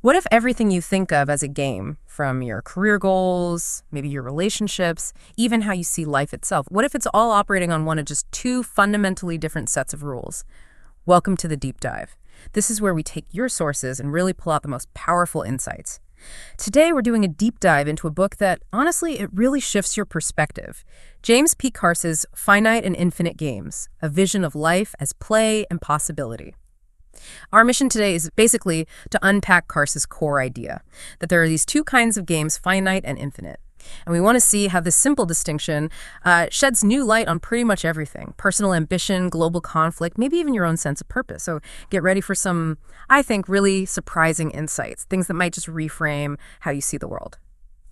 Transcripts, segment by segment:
What if everything you think of as a game, from your career goals, maybe your relationships, even how you see life itself, what if it's all operating on one of just two fundamentally different sets of rules? Welcome to the deep dive. This is where we take your sources and really pull out the most powerful insights. Today, we're doing a deep dive into a book that, honestly, it really shifts your perspective. James P. Carse's Finite and Infinite Games, A Vision of Life as Play and Possibility. Our mission today is basically to unpack Carse's core idea, that there are these two kinds of games, finite and infinite. And we want to see how this simple distinction sheds new light on pretty much everything: personal ambition, global conflict, maybe even your own sense of purpose. So get ready for some, I think, really surprising insights, things that might just reframe how you see the world.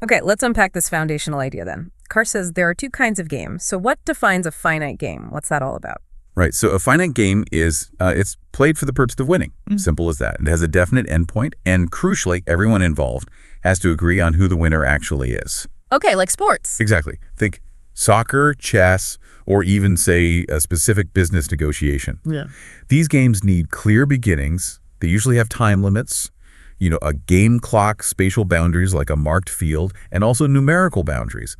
Okay, let's unpack this foundational idea then. Carse says there are two kinds of games. So what defines a finite game? What's that all about? Right. So a finite game is, it's played for the purpose of winning. Simple as that. It has a definite endpoint, and crucially, everyone involved has to agree on who the winner actually is. Okay, like sports. Exactly. Think soccer, chess, or even, say, a specific business negotiation. Yeah. These games need clear beginnings. They usually have time limits, a game clock, spatial boundaries like a marked field, and also numerical boundaries.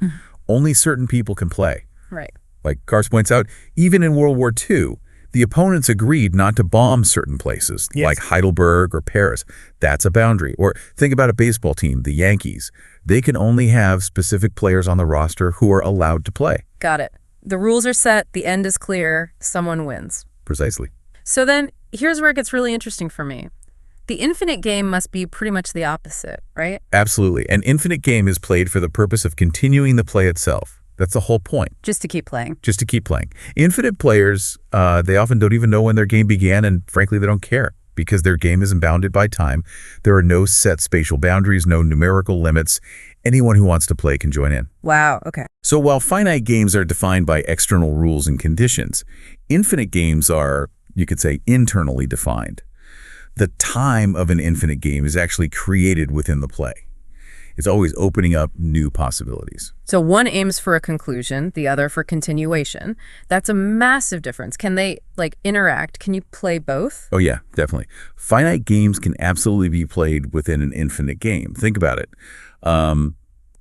Only certain people can play. Right. Like Carse points out, even in World War II, the opponents agreed not to bomb certain places, like Heidelberg or Paris. That's a boundary. Or think about a baseball team, the Yankees. They can only have specific players on the roster who are allowed to play. Got it. The rules are set, the end is clear, someone wins. Precisely. So then, here's where it gets really interesting for me. The infinite game must be pretty much the opposite, right? Absolutely. An infinite game is played for the purpose of continuing the play itself. That's the whole point. Just to keep playing. Just to keep playing. Infinite players, they often don't even know when their game began, and frankly, they don't care because their game isn't bounded by time. There are no set spatial boundaries, no numerical limits. Anyone who wants to play can join in. Wow, okay. So while finite games are defined by external rules and conditions, infinite games are, you could say, internally defined. The time of an infinite game is actually created within the play. It's always opening up new possibilities. So one aims for a conclusion, the other for continuation. That's a massive difference. Can they, interact? Can you play both? Oh, yeah, definitely. Finite games can absolutely be played within an infinite game. Think about it.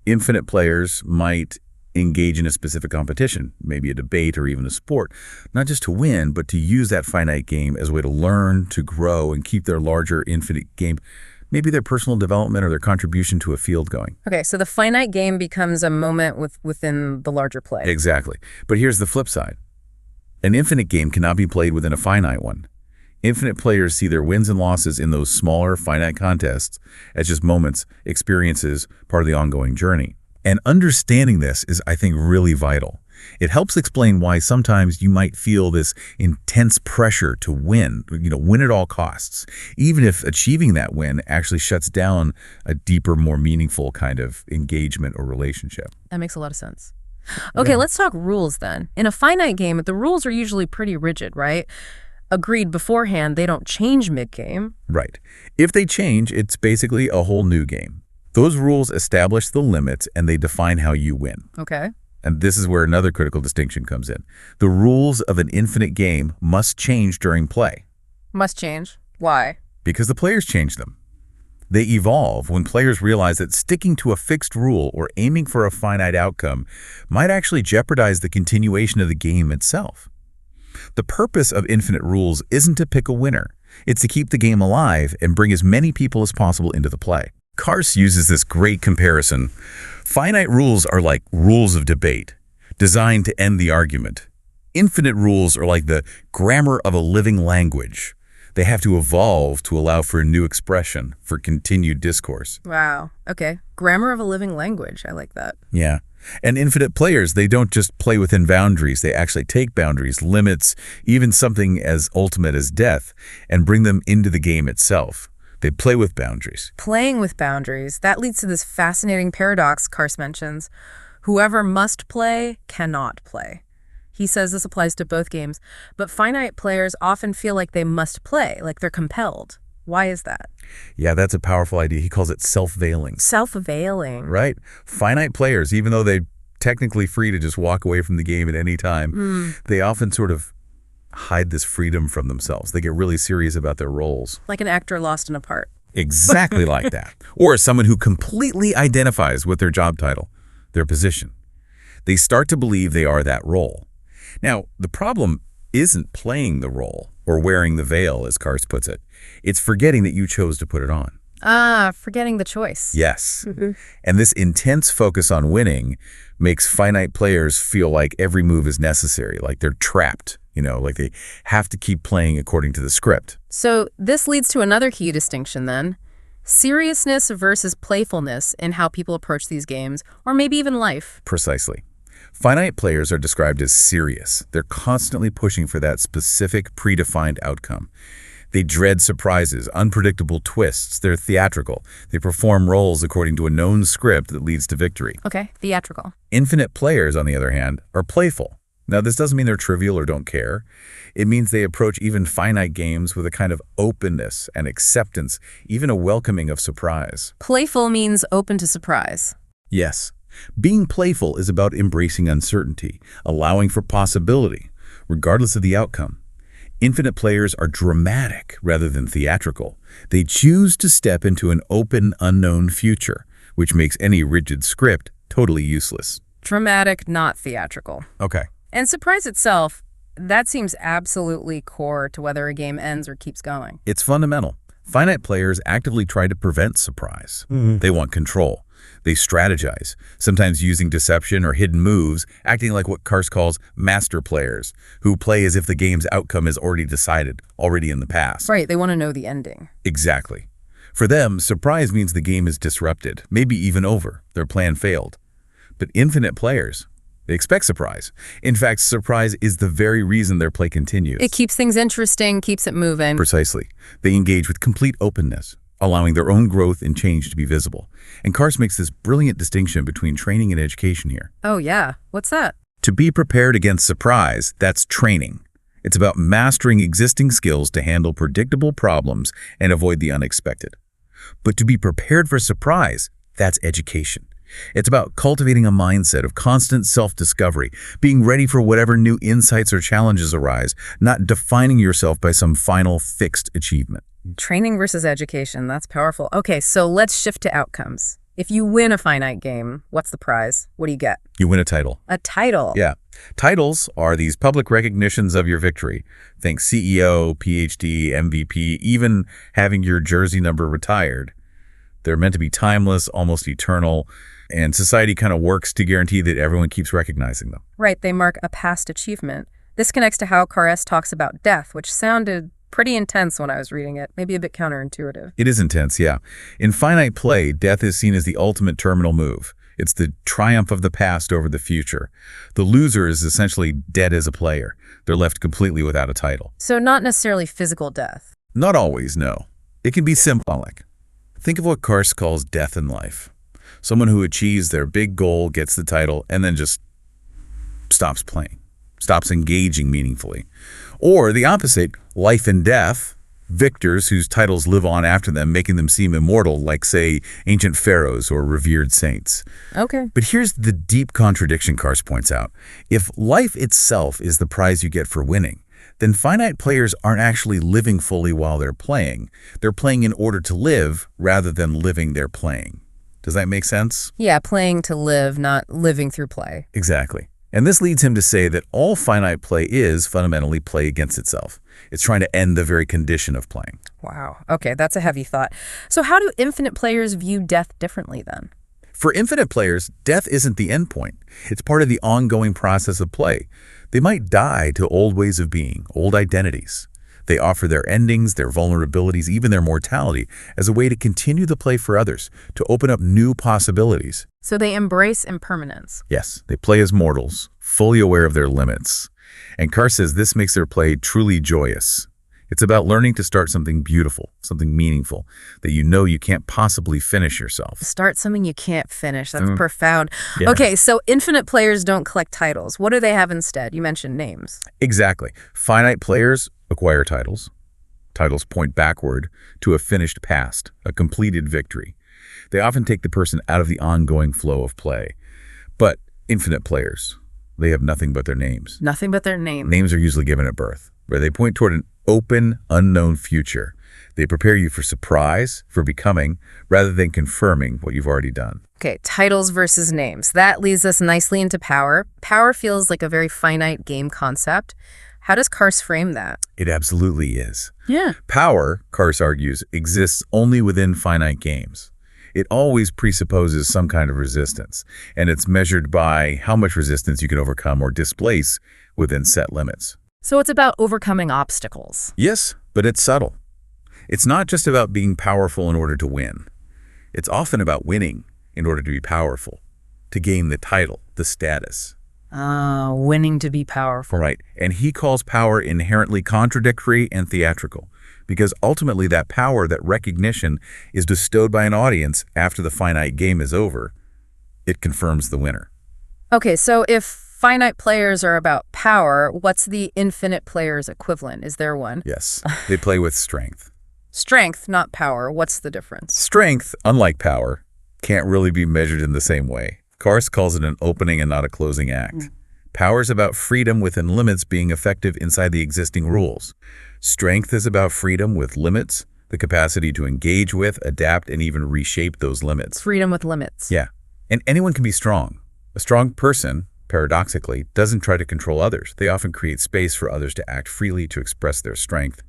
Infinite players might engage in a specific competition, maybe a debate or even a sport, not just to win, but to use that finite game as a way to learn, to grow, and keep their larger infinite game, maybe their personal development or their contribution to a field going. Okay, so the finite game becomes a moment within the larger play. Exactly. But here's the flip side. An infinite game cannot be played within a finite one. Infinite players see their wins and losses in those smaller, finite contests as just moments, experiences, part of the ongoing journey. And understanding this is, I think, really vital. It helps explain why sometimes you might feel this intense pressure to win, win at all costs, even if achieving that win actually shuts down a deeper, more meaningful kind of engagement or relationship. That makes a lot of sense. Okay, Let's talk rules then. In a finite game, the rules are usually pretty rigid, right? Agreed beforehand, they don't change mid-game. Right. If they change, it's basically a whole new game. Those rules establish the limits and they define how you win. Okay. And this is where another critical distinction comes in. The rules of an infinite game must change during play. Must change. Why? Because the players change them. They evolve when players realize that sticking to a fixed rule or aiming for a finite outcome might actually jeopardize the continuation of the game itself. The purpose of infinite rules isn't to pick a winner. It's to keep the game alive and bring as many people as possible into the play. Carse uses this great comparison. Finite rules are like rules of debate, designed to end the argument. Infinite rules are like the grammar of a living language. They have to evolve to allow for new expression, for continued discourse. Wow. Okay. Grammar of a living language. I like that. Yeah. And infinite players, they don't just play within boundaries. They actually take boundaries, limits, even something as ultimate as death, and bring them into the game itself. They play with boundaries. Playing with boundaries. That leads to this fascinating paradox Carse mentions. Whoever must play cannot play. He says this applies to both games, but finite players often feel like they must play, like they're compelled. Why is that? Yeah, that's a powerful idea. He calls it self-veiling. Self-veiling. Right. Finite players, even though they're technically free to just walk away from the game at any time, they often sort of hide this freedom from themselves. They get really serious about their roles. Like an actor lost in a part. Exactly like that. Or someone who completely identifies with their job title, their position. They start to believe they are that role. Now, the problem isn't playing the role or wearing the veil, as Carse puts it. It's forgetting that you chose to put it on. Forgetting the choice. Yes. And this intense focus on winning makes finite players feel like every move is necessary, like they're trapped, like they have to keep playing according to the script. So this leads to another key distinction then. Seriousness versus playfulness in how people approach these games, or maybe even life. Precisely. Finite players are described as serious. They're constantly pushing for that specific, predefined outcome. They dread surprises, unpredictable twists. They're theatrical. They perform roles according to a known script that leads to victory. Okay, theatrical. Infinite players, on the other hand, are playful. Now, this doesn't mean they're trivial or don't care. It means they approach even finite games with a kind of openness and acceptance, even a welcoming of surprise. Playful means open to surprise. Yes. Being playful is about embracing uncertainty, allowing for possibility, regardless of the outcome. Infinite players are dramatic rather than theatrical. They choose to step into an open, unknown future, which makes any rigid script totally useless. Dramatic, not theatrical. Okay. And surprise itself, that seems absolutely core to whether a game ends or keeps going. It's fundamental. Finite players actively try to prevent surprise. They want control. They strategize, sometimes using deception or hidden moves, acting like what Carse calls master players, who play as if the game's outcome is already decided, already in the past. Right, they want to know the ending. Exactly. For them, surprise means the game is disrupted, maybe even over. Their plan failed. But infinite players, they expect surprise. In fact, surprise is the very reason their play continues. It keeps things interesting, keeps it moving. Precisely. They engage with complete openness, allowing their own growth and change to be visible. And Carse makes this brilliant distinction between training and education here. Oh yeah, what's that? To be prepared against surprise, that's training. It's about mastering existing skills to handle predictable problems and avoid the unexpected. But to be prepared for surprise, that's education. It's about cultivating a mindset of constant self-discovery, being ready for whatever new insights or challenges arise, not defining yourself by some final fixed achievement. Training versus education, that's powerful. Okay, so let's shift to outcomes. If you win a finite game, what's the prize? What do you get? You win a title. A title? Yeah. Titles are these public recognitions of your victory. Think CEO, PhD, MVP, even having your jersey number retired. They're meant to be timeless, almost eternal, and society kind of works to guarantee that everyone keeps recognizing them. Right, they mark a past achievement. This connects to how Carse talks about death, which sounded pretty intense when I was reading it, maybe a bit counterintuitive. It is intense, yeah. In finite play, death is seen as the ultimate terminal move. It's the triumph of the past over the future. The loser is essentially dead as a player. They're left completely without a title. So not necessarily physical death. Not always, no. It can be symbolic. Think of what Carse calls death in life. Someone who achieves their big goal, gets the title, and then just stops playing, stops engaging meaningfully. Or the opposite, life and death, victors whose titles live on after them, making them seem immortal, like, say, ancient pharaohs or revered saints. Okay. But here's the deep contradiction Carse points out. If life itself is the prize you get for winning, then finite players aren't actually living fully while they're playing. They're playing in order to live rather than living their playing. Does that make sense? Yeah, playing to live, not living through play. Exactly. And this leads him to say that all finite play is fundamentally play against itself. It's trying to end the very condition of playing. Wow. Okay, that's a heavy thought. So how do infinite players view death differently then? For infinite players, death isn't the end point. It's part of the ongoing process of play. They might die to old ways of being, old identities. They offer their endings, their vulnerabilities, even their mortality as a way to continue the play for others, to open up new possibilities. So they embrace impermanence. Yes, they play as mortals, fully aware of their limits. And Carse says this makes their play truly joyous. It's about learning to start something beautiful, something meaningful, that you know you can't possibly finish yourself. Start something you can't finish. That's profound. Yeah. Okay, so infinite players don't collect titles. What do they have instead? You mentioned names. Exactly. Finite players acquire titles. Titles point backward to a finished past, a completed victory. They often take the person out of the ongoing flow of play. But infinite players, they have nothing but their names. Nothing but their name. Names are usually given at birth, where they point toward an open, unknown future. They prepare you for surprise, for becoming, rather than confirming what you've already done. Okay, titles versus names. That leads us nicely into power. Power feels like a very finite game concept. How does Carse frame that? It absolutely is. Yeah. Power, Carse argues, exists only within finite games. It always presupposes some kind of resistance, and it's measured by how much resistance you can overcome or displace within set limits. So it's about overcoming obstacles. Yes, but it's subtle. It's not just about being powerful in order to win. It's often about winning in order to be powerful, to gain the title, the status. Winning to be powerful. Right, and he calls power inherently contradictory and theatrical, because ultimately that power, that recognition, is bestowed by an audience after the finite game is over. It confirms the winner. Okay, so if finite players are about power, what's the infinite player's equivalent? Is there one? Yes, they play with strength. Strength, not power. What's the difference? Strength, unlike power, can't really be measured in the same way. Carse calls it an opening and not a closing act. Power is about freedom within limits being effective inside the existing rules. Strength is about freedom with limits, the capacity to engage with, adapt, and even reshape those limits. Freedom with limits. Yeah, and anyone can be strong. A strong person, paradoxically, doesn't try to control others. They often create space for others to act freely, to express their strength.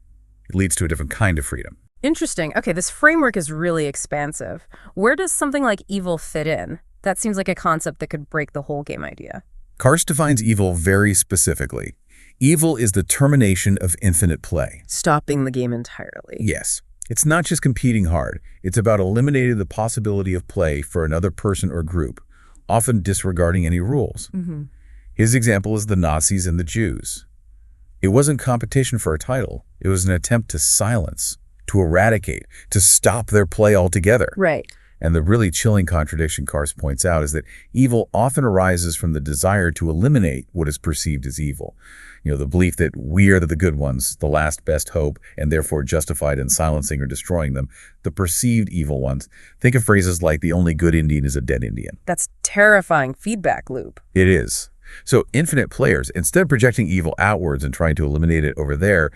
It leads to a different kind of freedom. Interesting. Okay, this framework is really expansive. Where does something like evil fit in? That seems like a concept that could break the whole game idea. Carse defines evil very specifically. Evil is the termination of infinite play. Stopping the game entirely. Yes. It's not just competing hard. It's about eliminating the possibility of play for another person or group, often disregarding any rules. His example is the Nazis and the Jews. It wasn't competition for a title. It was an attempt to silence, to eradicate, to stop their play altogether. Right. And the really chilling contradiction Carse points out is that evil often arises from the desire to eliminate what is perceived as evil. The belief that we are the good ones, the last best hope, and therefore justified in silencing or destroying them, the perceived evil ones. Think of phrases like the only good Indian is a dead Indian. That's terrifying feedback loop. It is. So infinite players, instead of projecting evil outwards and trying to eliminate it over there,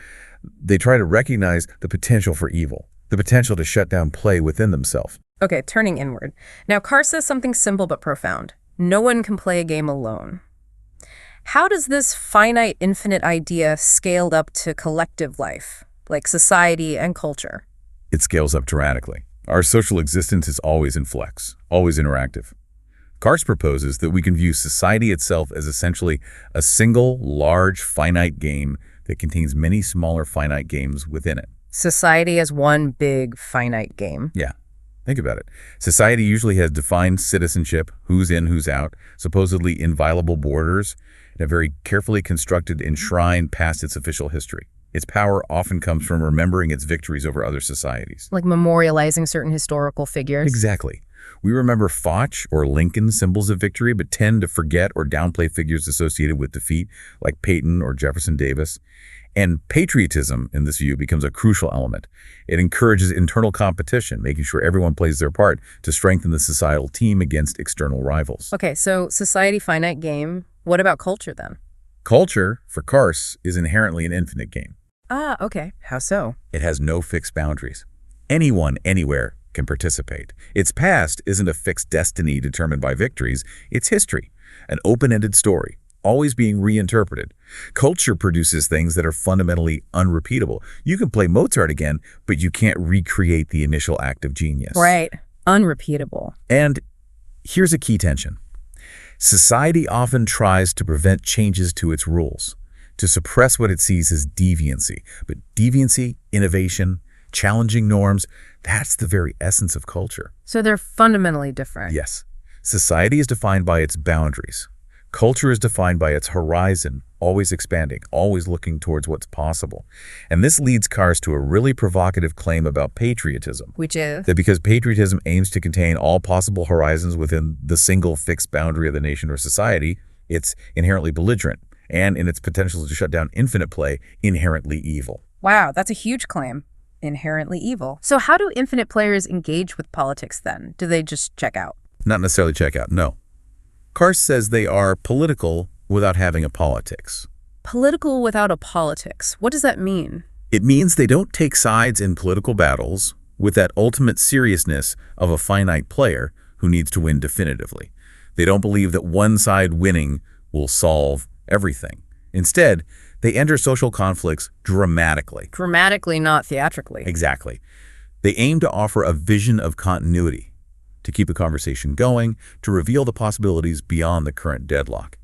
they try to recognize the potential for evil, the potential to shut down play within themselves. Okay, turning inward. Now, Carse says something simple but profound. No one can play a game alone. How does this finite, infinite idea scale up to collective life, like society and culture? It scales up dramatically. Our social existence is always in flux, always interactive. Carse proposes that we can view society itself as essentially a single, large, finite game that contains many smaller finite games within it. Society as one big, finite game. Yeah. Think about it. Society usually has defined citizenship, who's in, who's out, supposedly inviolable borders, and a very carefully constructed enshrine past its official history. Its power often comes from remembering its victories over other societies. Like memorializing certain historical figures. Exactly. We remember Foch or Lincoln symbols of victory, but tend to forget or downplay figures associated with defeat, like Peyton or Jefferson Davis. And patriotism, in this view, becomes a crucial element. It encourages internal competition, making sure everyone plays their part to strengthen the societal team against external rivals. Okay, so society, finite game. What about culture then? Culture, for Carse, is inherently an infinite game. Okay. How so? It has no fixed boundaries. Anyone, anywhere, can participate. Its past isn't a fixed destiny determined by victories. It's history, an open-ended story, always being reinterpreted. Culture produces things that are fundamentally unrepeatable. You can play Mozart again, but you can't recreate the initial act of genius. Right. Unrepeatable. And here's a key tension. Society often tries to prevent changes to its rules, to suppress what it sees as deviancy. But deviancy, innovation, challenging norms, that's the very essence of culture. So they're fundamentally different. Yes. Society is defined by its boundaries. Culture is defined by its horizon, always expanding, always looking towards what's possible. And this leads Carse to a really provocative claim about patriotism. Which is? That because patriotism aims to contain all possible horizons within the single fixed boundary of the nation or society, it's inherently belligerent, and in its potential to shut down infinite play, inherently evil. Wow, that's a huge claim. Inherently evil. So how do infinite players engage with politics then? Do they just check out? Not necessarily check out, no. Carse says they are political without having a politics. Political without a politics. What does that mean? It means they don't take sides in political battles with that ultimate seriousness of a finite player who needs to win definitively. They don't believe that one side winning will solve everything. Instead, they enter social conflicts dramatically. Dramatically, not theatrically. Exactly. They aim to offer a vision of continuity, to keep the conversation going, to reveal the possibilities beyond the current deadlock.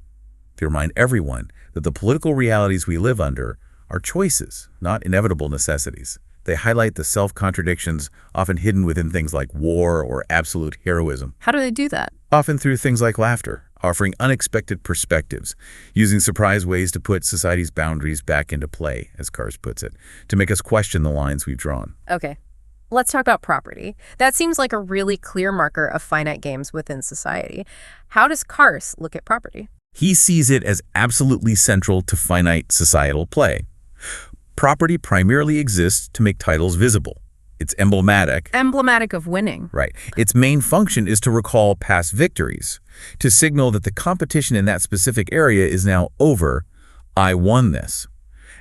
They remind everyone that the political realities we live under are choices, not inevitable necessities. They highlight the self-contradictions often hidden within things like war or absolute heroism. How do they do that? Often through things like laughter, offering unexpected perspectives, using surprise ways to put society's boundaries back into play, as Carse puts it, to make us question the lines we've drawn. Okay, let's talk about property. That seems like a really clear marker of finite games within society. How does Carse look at property? He sees it as absolutely central to finite societal play. Property primarily exists to make titles visible. It's emblematic. Emblematic of winning. Right. Its main function is to recall past victories, to signal that the competition in that specific area is now over. I won this.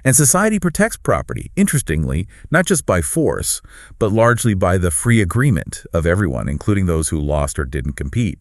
And society protects property, interestingly, not just by force, but largely by the free agreement of everyone, including those who lost or didn't compete.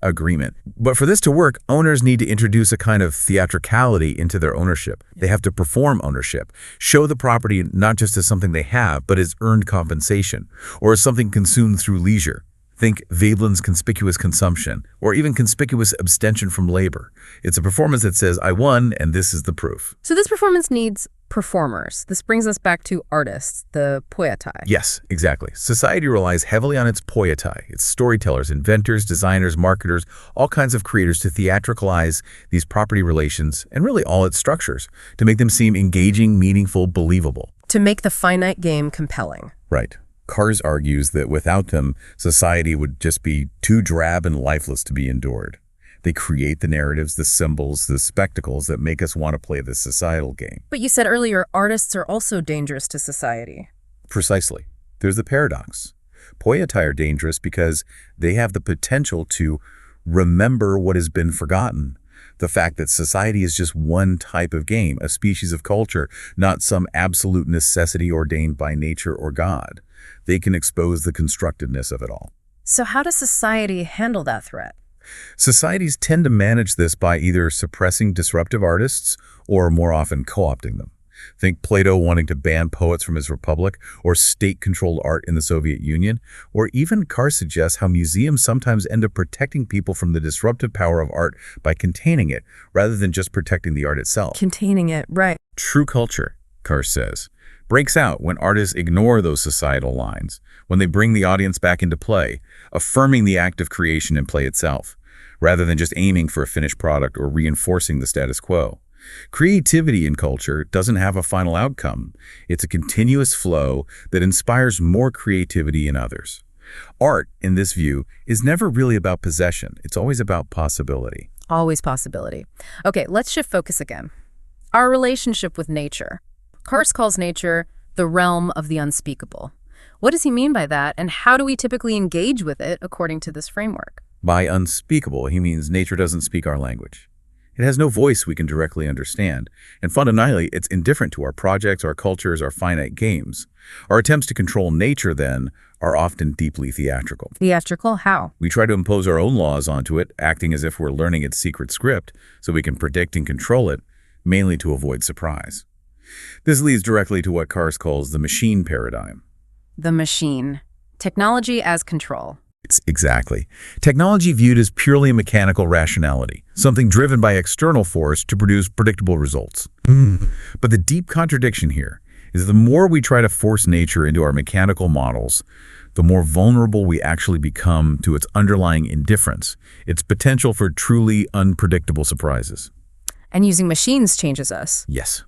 Agreement. But for this to work, owners need to introduce a kind of theatricality into their ownership. They have to perform ownership, show the property not just as something they have, but as earned compensation, or as something consumed through leisure. Think Veblen's conspicuous consumption, or even conspicuous abstention from labor. It's a performance that says, I won, and this is the proof. So this performance needs performers. This brings us back to artists, the poietai. Yes, exactly. Society relies heavily on its poietai, its storytellers, inventors, designers, marketers, all kinds of creators to theatricalize these property relations and really all its structures, to make them seem engaging, meaningful, believable. To make the finite game compelling. Right. Carse argues that without them, society would just be too drab and lifeless to be endured. They create the narratives, the symbols, the spectacles that make us want to play this societal game. But you said earlier, artists are also dangerous to society. Precisely. There's the paradox. Poietai are dangerous because they have the potential to remember what has been forgotten. The fact that society is just one type of game, a species of culture, not some absolute necessity ordained by nature or God. They can expose the constructedness of it all. So how does society handle that threat? Societies tend to manage this by either suppressing disruptive artists or more often co-opting them. Think Plato wanting to ban poets from his republic, or state-controlled art in the Soviet Union, or even Carse suggests how museums sometimes end up protecting people from the disruptive power of art by containing it, rather than just protecting the art itself. Containing it, right. True culture, Carse says, breaks out when artists ignore those societal lines, when they bring the audience back into play, affirming the act of creation and play itself, rather than just aiming for a finished product or reinforcing the status quo. Creativity in culture doesn't have a final outcome. It's a continuous flow that inspires more creativity in others. Art, in this view, is never really about possession. It's always about possibility. Always possibility. Okay, let's shift focus again. Our relationship with nature. Carse calls nature the realm of the unspeakable. What does he mean by that, and how do we typically engage with it according to this framework? By unspeakable, he means nature doesn't speak our language. It has no voice we can directly understand, and fundamentally, it's indifferent to our projects, our cultures, our finite games. Our attempts to control nature, then, are often deeply theatrical. Theatrical? How? We try to impose our own laws onto it, acting as if we're learning its secret script, so we can predict and control it, mainly to avoid surprise. This leads directly to what Carse calls the machine paradigm. The machine. Technology as control. Exactly. Technology viewed as purely mechanical rationality, something driven by external force to produce predictable results. But the deep contradiction here is the more we try to force nature into our mechanical models, the more vulnerable we actually become to its underlying indifference, its potential for truly unpredictable surprises. And using machines changes us. Yes.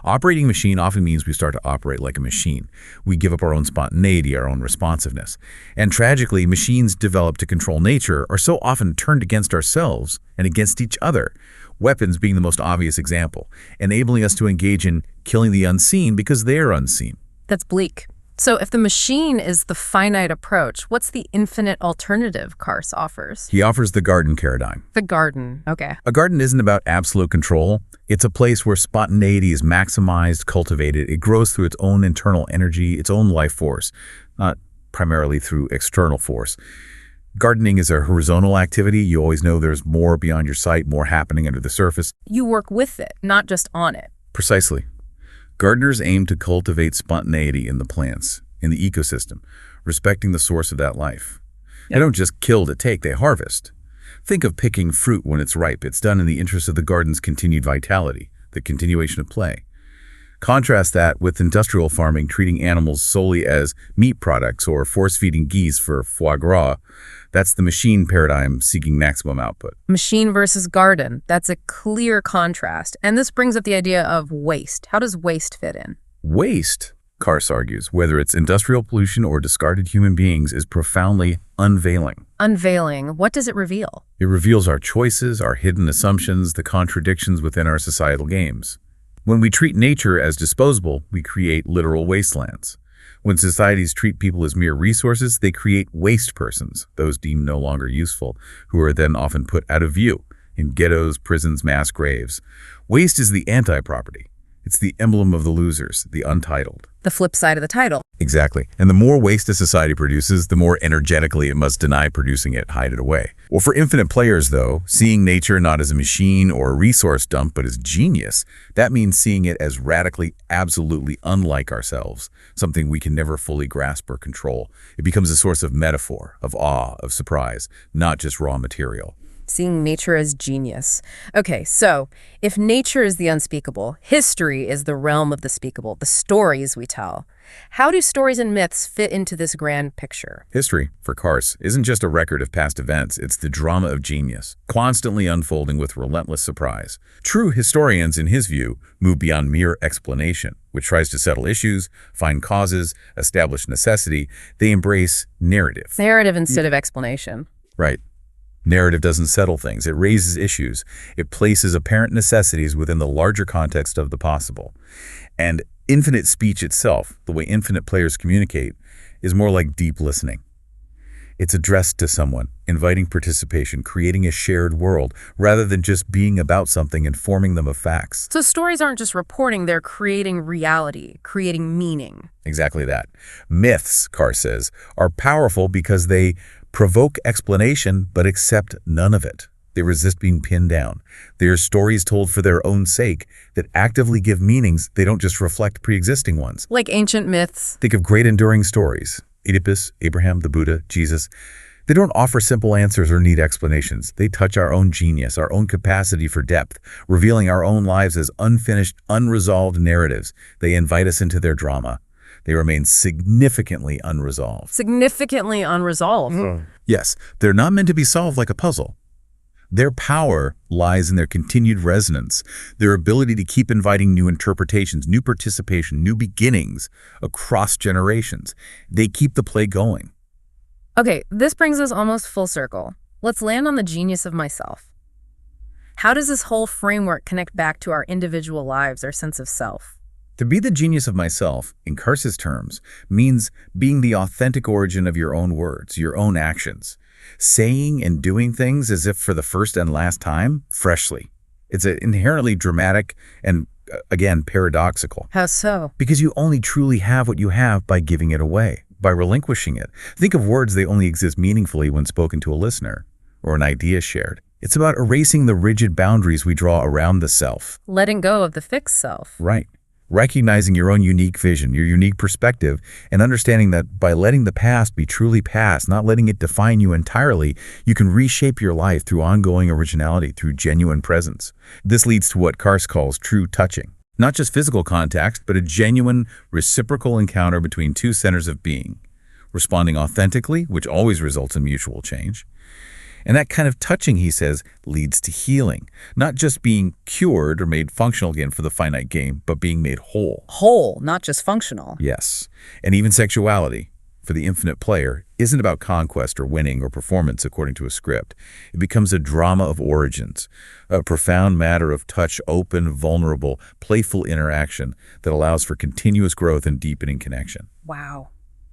Operating a machine often means we start to operate like a machine. We give up our own spontaneity, our own responsiveness. And tragically, machines developed to control nature are so often turned against ourselves and against each other, weapons being the most obvious example, enabling us to engage in killing the unseen because they are unseen. That's bleak. So if the machine is the finite approach, what's the infinite alternative Carse offers? He offers the garden paradigm. The garden. Okay. A garden isn't about absolute control. It's a place where spontaneity is maximized, cultivated. It grows through its own internal energy, its own life force, not primarily through external force. Gardening is a horizontal activity. You always know there's more beyond your sight, more happening under the surface. You work with it, not just on it. Precisely. Gardeners aim to cultivate spontaneity in the plants, in the ecosystem, respecting the source of that life. They don't just kill to take, they harvest. Think of picking fruit when it's ripe. It's done in the interest of the garden's continued vitality, the continuation of play. Contrast that with industrial farming, treating animals solely as meat products or force-feeding geese for foie gras. That's the machine paradigm seeking maximum output. Machine versus garden. That's a clear contrast. And this brings up the idea of waste. How does waste fit in? Waste, Carse argues, whether it's industrial pollution or discarded human beings, is profoundly unveiling. Unveiling. What does it reveal? It reveals our choices, our hidden assumptions, the contradictions within our societal games. When we treat nature as disposable, we create literal wastelands. When societies treat people as mere resources, they create waste persons, those deemed no longer useful, who are then often put out of view in ghettos, prisons, mass graves. Waste is the anti-property. It's the emblem of the losers, the untitled. The flip side of the title. Exactly. And the more waste a society produces, the more energetically it must deny producing it, hide it away. Well, for infinite players, though, seeing nature not as a machine or a resource dump, but as genius, that means seeing it as radically, absolutely unlike ourselves, something we can never fully grasp or control. It becomes a source of metaphor, of awe, of surprise, not just raw material. Seeing nature as genius. Okay, so if nature is the unspeakable, history is the realm of the speakable, the stories we tell. How do stories and myths fit into this grand picture? History, for Carse, isn't just a record of past events. It's the drama of genius, constantly unfolding with relentless surprise. True historians, in his view, move beyond mere explanation, which tries to settle issues, find causes, establish necessity. They embrace narrative. Narrative instead of explanation. Right. Narrative doesn't settle things. It raises issues. It places apparent necessities within the larger context of the possible. And infinite speech itself, the way infinite players communicate, is more like deep listening. It's addressed to someone, inviting participation, creating a shared world, rather than just being about something, informing them of facts. So stories aren't just reporting, they're creating reality, creating meaning. Exactly that. Myths, Carse says, are powerful because they provoke explanation but accept none of it. They resist being pinned down. They are stories told for their own sake that actively give meanings. They don't just reflect pre-existing ones. Like ancient myths. Think of great enduring stories. Oedipus, Abraham, the Buddha, Jesus. They don't offer simple answers or neat explanations. They touch our own genius, our own capacity for depth, revealing our own lives as unfinished, unresolved narratives. They invite us into their drama. They remain significantly unresolved. Significantly unresolved. Yes, they're not meant to be solved like a puzzle. Their power lies in their continued resonance, their ability to keep inviting new interpretations, new participation, new beginnings across generations. They keep the play going. Okay, this brings us almost full circle. Let's land on the genius of myself. How does this whole framework connect back to our individual lives, our sense of self? To be the genius of myself, in Carse's terms, means being the authentic origin of your own words, your own actions. Saying and doing things as if for the first and last time, freshly. It's inherently dramatic and, again, paradoxical. How so? Because you only truly have what you have by giving it away, by relinquishing it. Think of words, they only exist meaningfully when spoken to a listener or an idea shared. It's about erasing the rigid boundaries we draw around the self. Letting go of the fixed self. Right. Recognizing your own unique vision, your unique perspective, and understanding that by letting the past be truly past, not letting it define you entirely, you can reshape your life through ongoing originality, through genuine presence. This leads to what Carse calls true touching. Not just physical contact, but a genuine, reciprocal encounter between two centers of being. Responding authentically, which always results in mutual change. And that kind of touching, he says, leads to healing. Not just being cured or made functional again for the finite game, but being made whole. Whole, not just functional. Yes. And even sexuality, for the infinite player, isn't about conquest or winning or performance according to a script. It becomes a drama of origins, a profound matter of touch, open, vulnerable, playful interaction that allows for continuous growth and deepening connection. Wow.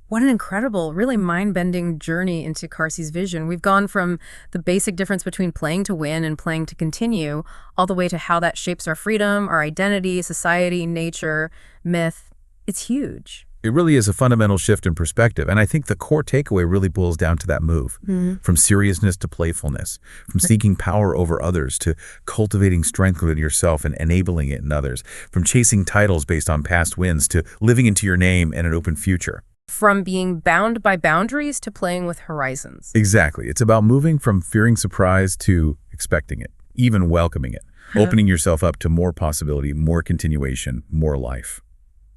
What an incredible, really mind-bending journey into Carse's vision. We've gone from the basic difference between playing to win and playing to continue, all the way to how that shapes our freedom, our identity, society, nature, myth. It's huge. It really is a fundamental shift in perspective, and I think the core takeaway really boils down to that move, from seriousness to playfulness, from seeking power over others to cultivating strength within yourself and enabling it in others, from chasing titles based on past wins to living into your name and an open future. From being bound by boundaries to playing with horizons. Exactly. It's about moving from fearing surprise to expecting it, even welcoming it, opening yourself up to more possibility, more continuation, more life.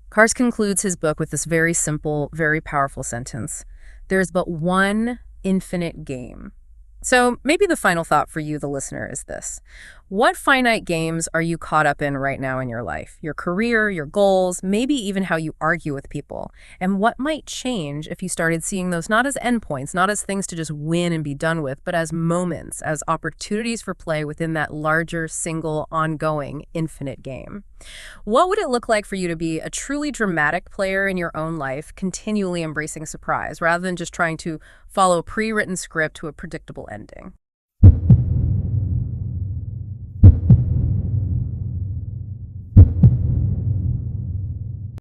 Carse concludes his book with this very simple, very powerful sentence. There is but one infinite game. So maybe the final thought for you, the listener, is this. What finite games are you caught up in right now in your life? Your career, your goals, maybe even how you argue with people? And what might change if you started seeing those not as endpoints, not as things to just win and be done with, but as moments, as opportunities for play within that larger, single, ongoing, infinite game? What would it look like for you to be a truly dramatic player in your own life, continually embracing surprise, rather than just trying to follow a pre-written script to a predictable ending?